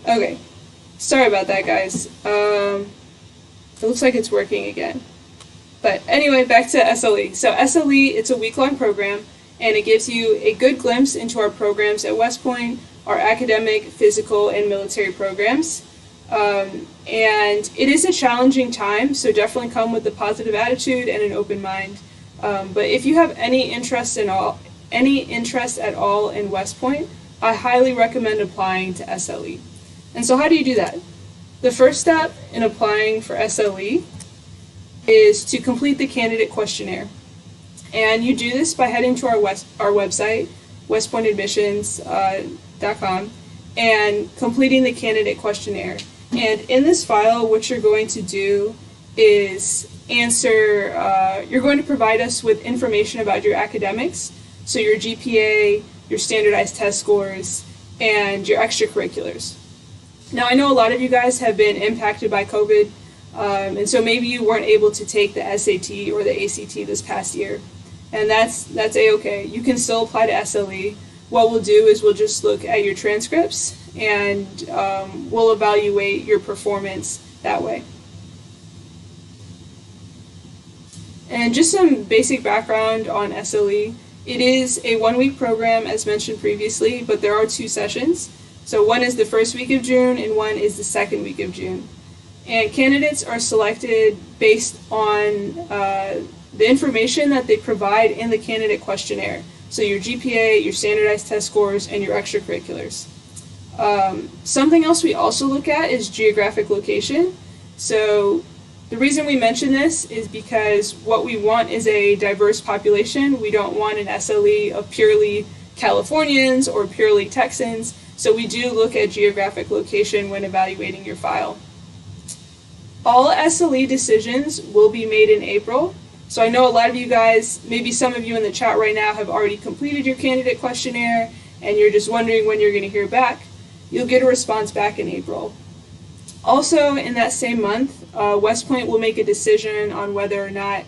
Okay, sorry about that, guys. It looks like it's working again. But anyway, back to SLE. So SLE, it's a week-long program, and it gives you a good glimpse into our programs at West Point, our academic, physical, and military programs. And it is a challenging time, so definitely come with a positive attitude and an open mind. But if you have any interest at all in West Point, I highly recommend applying to SLE. And so how do you do that? The first step in applying for SLE is to complete the candidate questionnaire. And you do this by heading to our website, westpointadmissions.com, and completing the candidate questionnaire. And in this file, what you're going to do is you're going to provide us with information about your academics, so your GPA, your standardized test scores, and your extracurriculars. Now, I know a lot of you guys have been impacted by COVID, and so maybe you weren't able to take the SAT or the ACT this past year, and that's A-okay. You can still apply to SLE. What we'll do is we'll just look at your transcripts, and we'll evaluate your performance that way. And just some basic background on SLE. It is a one-week program, as mentioned previously, but there are 2 sessions. So one is the first week of June, and one is the second week of June. And candidates are selected based on the information that they provide in the candidate questionnaire. So your GPA, your standardized test scores, and your extracurriculars. Something else we also look at is geographic location. So the reason we mention this is because what we want is a diverse population. We don't want an SLE of purely Californians or purely Texans. So we do look at geographic location when evaluating your file. All SLE decisions will be made in April. So I know a lot of you guys, maybe some of you in the chat right now have already completed your candidate questionnaire and you're just wondering when you're going to hear back. You'll get a response back in April. Also, in that same month, West Point will make a decision on whether or not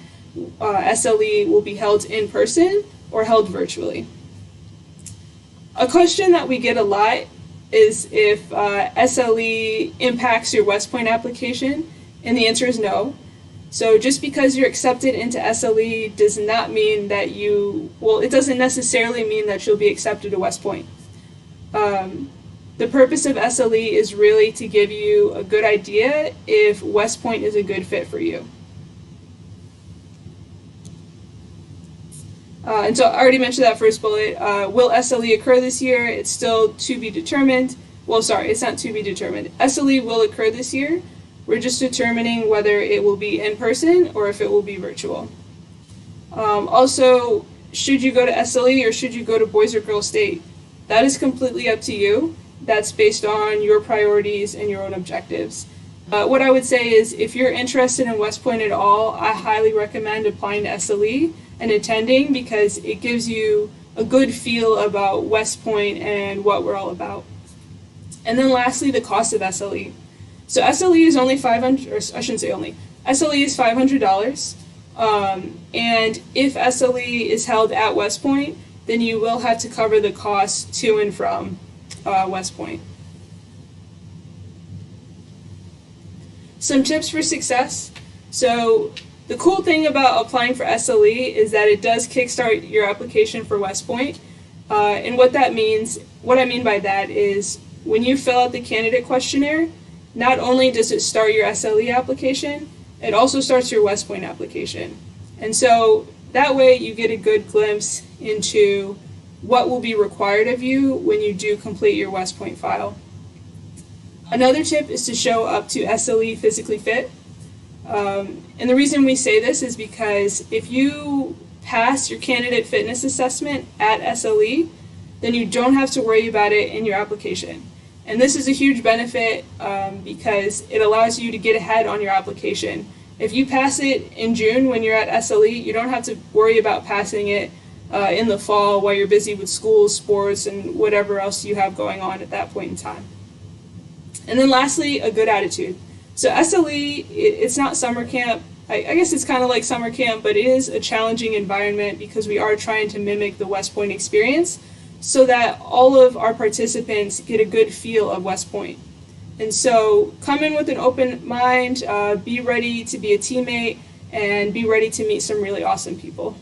SLE will be held in person or held virtually. A question that we get a lot is if SLE impacts your West Point application, and the answer is no. So just because you're accepted into SLE does not mean that it doesn't necessarily mean that you'll be accepted to West Point. The purpose of SLE is really to give you a good idea if West Point is a good fit for you. And so I already mentioned that first bullet. Will SLE occur this year? It's still to be determined. Well, sorry, it's not to be determined. SLE will occur this year. We're just determining whether it will be in person or if it will be virtual. Also, should you go to SLE or should you go to Boys or Girls State? That is completely up to you. That's based on your priorities and your own objectives. What I would say is if you're interested in West Point at all, I highly recommend applying to SLE and attending because it gives you a good feel about West Point and what we're all about. And then lastly, the cost of SLE. So SLE is only $500, or I shouldn't say only, SLE is $500. And if SLE is held at West Point, then you will have to cover the cost to and from West Point. Some tips for success. So the cool thing about applying for SLE is that it does kickstart your application for West Point. And what I mean by that is when you fill out the candidate questionnaire, not only does it start your SLE application, it also starts your West Point application. And so that way you get a good glimpse into what will be required of you when you do complete your West Point file. Another tip is to show up to SLE physically fit. And the reason we say this is because if you pass your candidate fitness assessment at SLE, then you don't have to worry about it in your application. And this is a huge benefit because it allows you to get ahead on your application. If you pass it in June when you're at SLE, you don't have to worry about passing it in the fall while you're busy with school, sports, and whatever else you have going on at that point in time. And then lastly, a good attitude. So SLE, it's not summer camp. I guess it's kind of like summer camp, but it is a challenging environment because we are trying to mimic the West Point experience so that all of our participants get a good feel of West Point. And so come in with an open mind, be ready to be a teammate, and be ready to meet some really awesome people.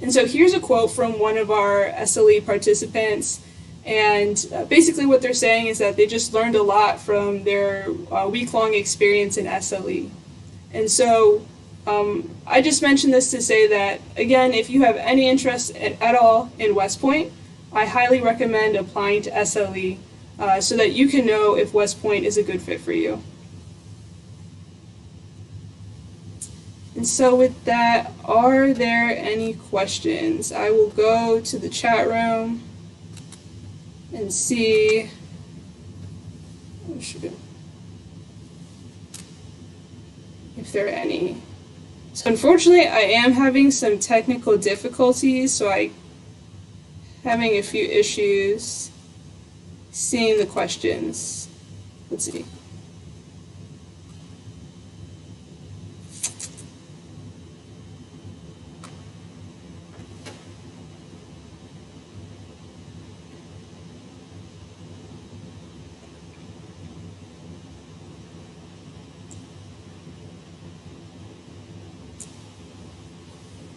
And so here's a quote from one of our SLE participants. And basically what they're saying is that they just learned a lot from their week-long experience in SLE. And so I just mentioned this to say that, again, if you have any interest at all in West Point, I highly recommend applying to SLE so that you can know if West Point is a good fit for you. And so with that, are there any questions? I will go to the chat room and see. Oh, shoot. If there are any. So unfortunately, I am having some technical difficulties, so I'm having a few issues seeing the questions. Let's see.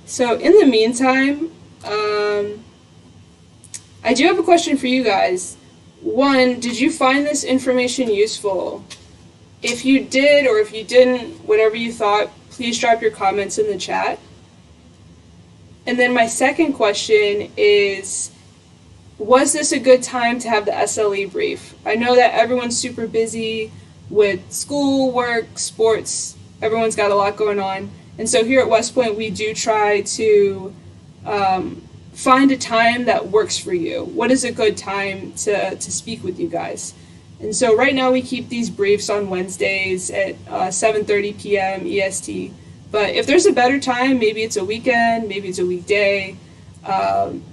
So in the meantime, I do have a question for you guys. One, did you find this information useful? If you did, or if you didn't, whatever you thought, please drop your comments in the chat. And then my second question is, was this a good time to have the SLE brief? I know that everyone's super busy with school, work, sports, everyone's got a lot going on. And so here at West Point, we do try to find a time that works for you. What is a good time to speak with you guys? And so right now we keep these briefs on Wednesdays at 7:30 p.m. EST. But if there's a better time, maybe it's a weekend, maybe it's a weekday,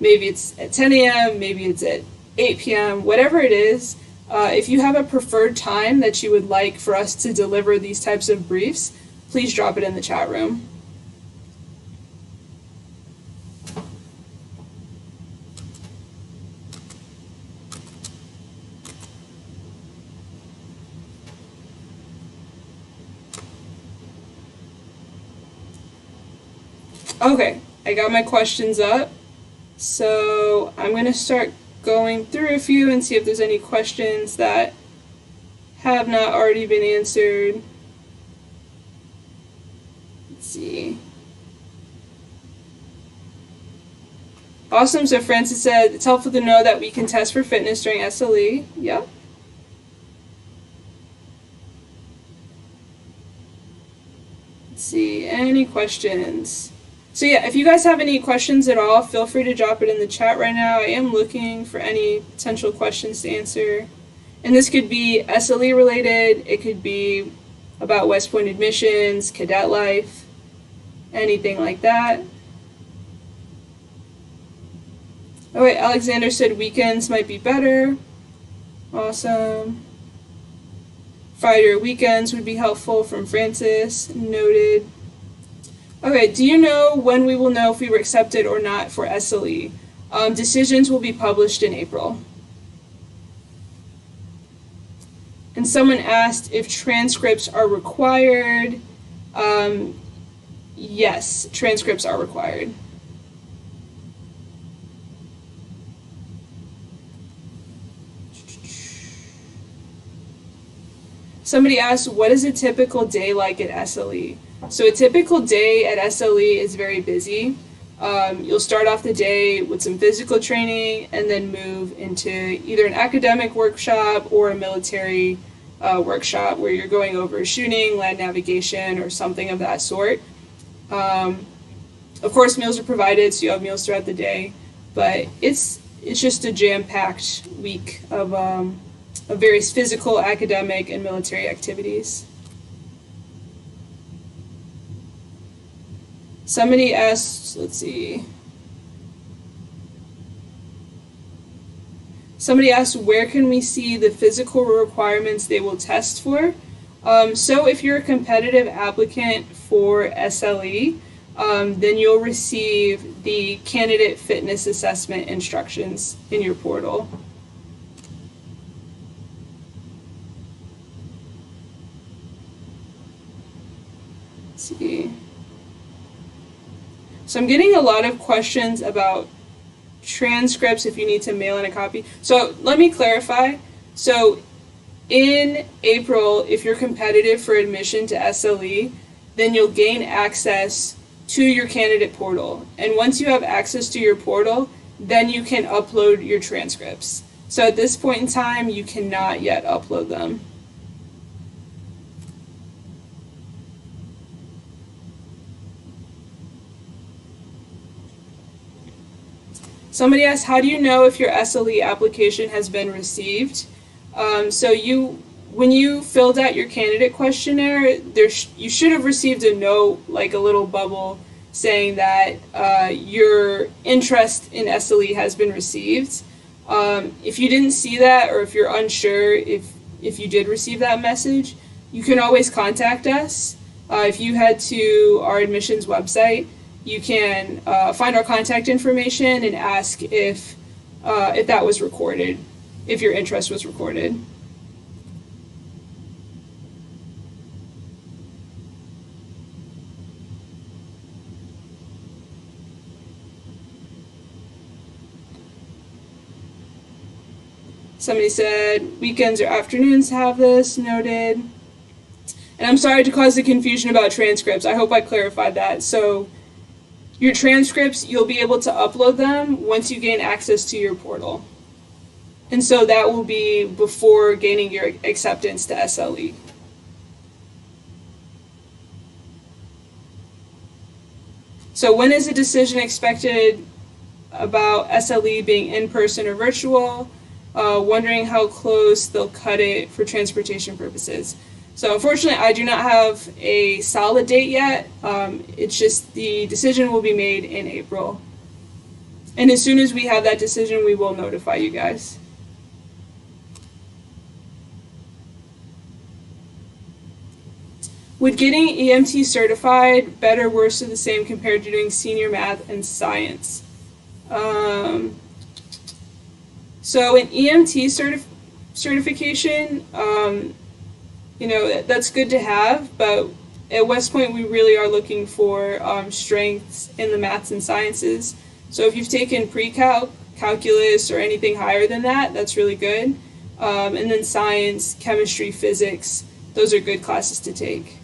maybe it's at 10 a.m., maybe it's at 8 p.m., whatever it is, if you have a preferred time that you would like for us to deliver these types of briefs, please drop it in the chat room. Okay, I got my questions up, so I'm going to start going through a few and see if there's any questions that have not already been answered. Let's see. Awesome, so Francis said, it's helpful to know that we can test for fitness during SLE. Yep. Let's see, any questions? So yeah, if you guys have any questions at all, feel free to drop it in the chat right now. I am looking for any potential questions to answer. And this could be SLE related, it could be about West Point admissions, cadet life, anything like that. Oh wait, Alexander said weekends might be better. Awesome. Friday or weekends would be helpful from Francis. Noted. Okay, do you know when we will know if we were accepted or not for SLE? Decisions will be published in April. And someone asked if transcripts are required. Yes, transcripts are required. Somebody asked, what is a typical day like at SLE? So a typical day at SLE is very busy. You'll start off the day with some physical training and then move into either an academic workshop or a military workshop where you're going over shooting, land navigation, or something of that sort. Of course, meals are provided, so you have meals throughout the day, but it's just a jam-packed week of various physical, academic, and military activities. Somebody asked, let's see. Somebody asked, where can we see the physical requirements they will test for? So if you're a competitive applicant for SLE, then you'll receive the candidate fitness assessment instructions in your portal. see. So I'm getting a lot of questions about transcripts if you need to mail in a copy. So let me clarify. So in April, if you're competitive for admission to SLE, then you'll gain access to your candidate portal. And once you have access to your portal, then you can upload your transcripts. So at this point in time, you cannot yet upload them. Somebody asked, how do you know if your SLE application has been received? When you filled out your candidate questionnaire, you should have received a note, like a little bubble, saying that your interest in SLE has been received. If you didn't see that, or if you're unsure if you did receive that message, you can always contact us. If you head to our admissions website, you can find our contact information and ask if that was recorded, if your interest was recorded. Somebody said weekends or afternoons have this, noted. And I'm sorry to cause the confusion about transcripts. I hope I clarified that. So your transcripts, you'll be able to upload them once you gain access to your portal. And so that will be before gaining your acceptance to SLE. So when is a decision expected about SLE being in person or virtual? Wondering how close they'll cut it for transportation purposes. So unfortunately, I do not have a solid date yet. It's just the decision will be made in April. And as soon as we have that decision, we will notify you guys. Would getting EMT certified better, worse, or the same compared to doing senior math and science? So an EMT certification, that's good to have, but at West Point we really are looking for strengths in the maths and sciences. So if you've taken pre-calc, calculus, or anything higher than that, that's really good. And then science, chemistry, physics, those are good classes to take.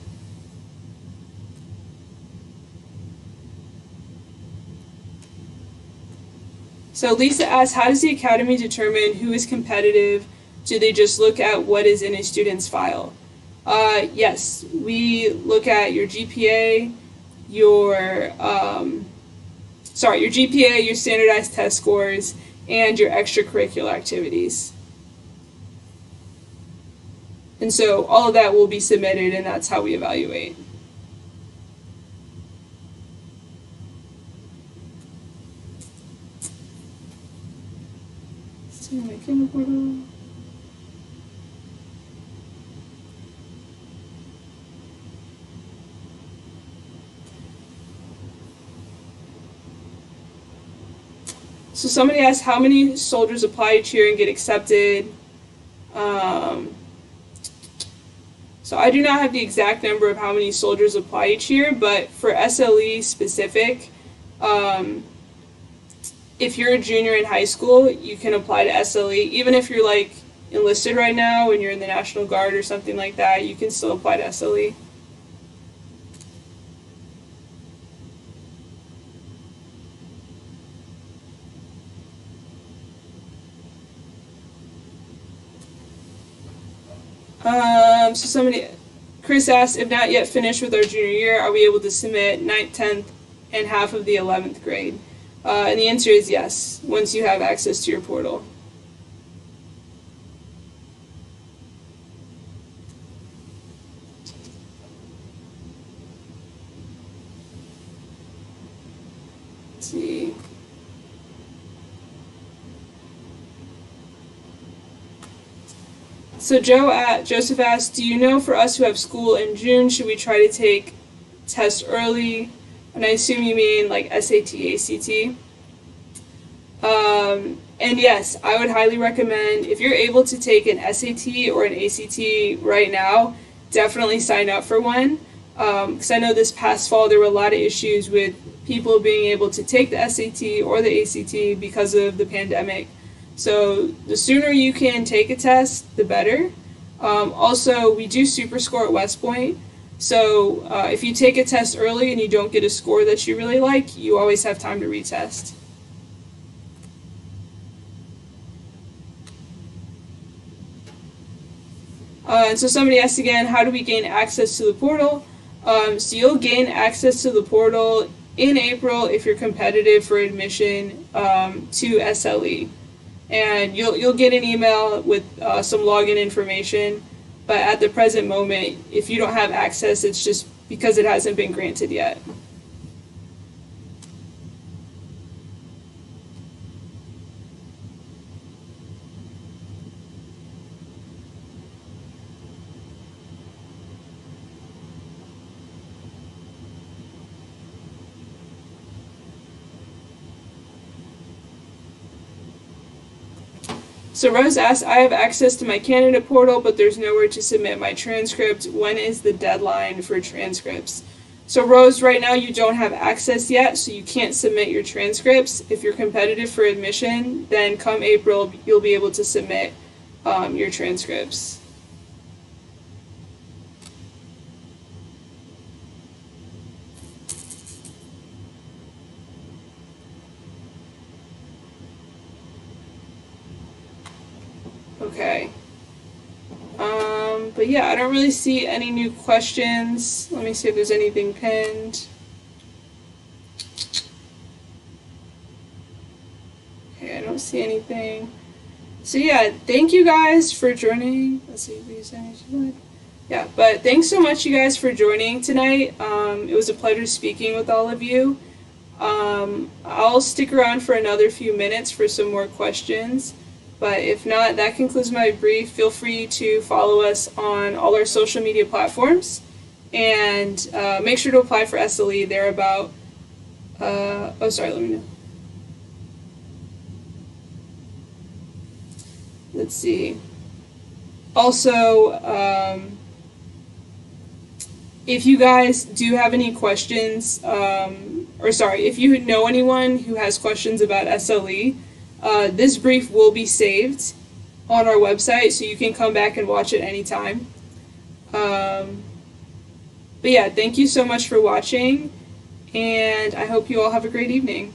So Lisa asks, how does the academy determine who is competitive? Do they just look at what is in a student's file? Yes, we look at your GPA, your GPA, your standardized test scores, and your extracurricular activities. And so all of that will be submitted, and that's how we evaluate. So somebody asked how many soldiers apply each year and get accepted. So I do not have the exact number of how many soldiers apply each year, but for SLE specific, if you're a junior in high school, you can apply to SLE. Even if you're like enlisted right now and you're in the National Guard or something like that, you can still apply to SLE. So Chris asked, if not yet finished with our junior year, are we able to submit 9th, 10th, and half of the 11th grade? And the answer is yes, once you have access to your portal. Let's see. So Joseph asked, do you know for us who have school in June, should we try to take tests early? And I assume you mean like SAT, ACT. And yes, I would highly recommend, if you're able to take an SAT or an ACT right now, definitely sign up for one. because I know this past fall there were a lot of issues with people being able to take the SAT or the ACT because of the pandemic. So the sooner you can take a test, the better. Also, we do super score at West Point. So if you take a test early and you don't get a score that you really like, you always have time to retest. And so somebody asked again, how do we gain access to the portal? So you'll gain access to the portal in April if you're competitive for admission to SLE. And you'll get an email with some login information, but at the present moment, if you don't have access, it's just because it hasn't been granted yet. So Rose asks, I have access to my candidate portal, but there's nowhere to submit my transcript. When is the deadline for transcripts? So Rose, right now you don't have access yet, so you can't submit your transcripts. If you're competitive for admission, then come April, you'll be able to submit your transcripts. Okay. But yeah, I don't really see any new questions. Let me see if there's anything pinned. Okay, I don't see anything. So yeah, thank you guys for joining. Let's see if there's anything. Yeah, but thanks so much, you guys, for joining tonight. It was a pleasure speaking with all of you. I'll stick around for another few minutes for some more questions. But if not, that concludes my brief. Feel free to follow us on all our social media platforms. And make sure to apply for SLE. They're about, oh, sorry, let me know. Let's see. Also, if you guys do have any questions, or sorry, if you know anyone who has questions about SLE, this brief will be saved on our website, so you can come back and watch it anytime. But yeah, thank you so much for watching, and I hope you all have a great evening.